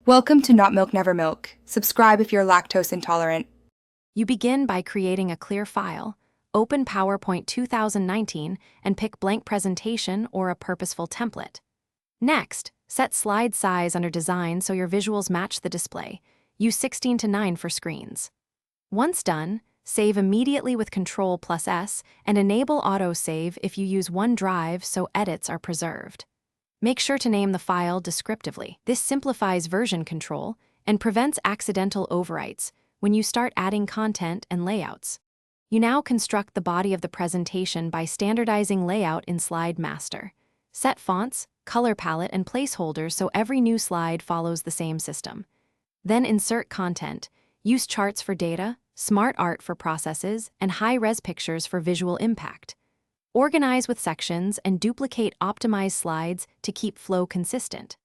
Welcome to Not Milk Never Milk. Subscribe if you're lactose intolerant. You begin by creating a clear file, open PowerPoint 2019, and pick blank presentation or a purposeful template. Next, set slide size under design so your visuals match the display. Use 16:9 for screens. Once done, save immediately with Ctrl+S and enable autosave if you use OneDrive so edits are preserved. Make sure to name the file descriptively. This simplifies version control and prevents accidental overwrites when you start adding content and layouts. You now construct the body of the presentation by standardizing layout in Slide Master. Set fonts, color palette, and placeholders so every new slide follows the same system. Then insert content. Use charts for data, smart art for processes, and high-res pictures for visual impact. Organize with sections and duplicate optimized slides to keep flow consistent.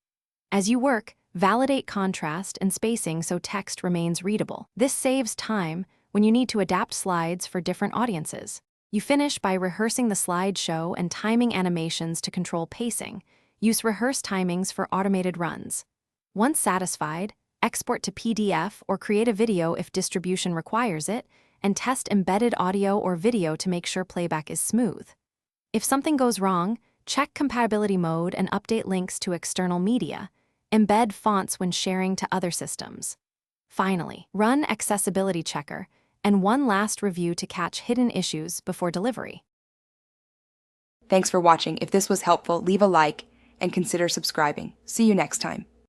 As you work, validate contrast and spacing so text remains readable. This saves time when you need to adapt slides for different audiences. You finish by rehearsing the slideshow and timing animations to control pacing. Use rehearse timings for automated runs. Once satisfied, export to PDF or create a video if distribution requires it, and test embedded audio or video to make sure playback is smooth. If something goes wrong, check compatibility mode and update links to external media. Embed fonts when sharing to other systems. Finally, run Accessibility Checker and one last review to catch hidden issues before delivery. Thanks for watching. If this was helpful, leave a like and consider subscribing. See you next time.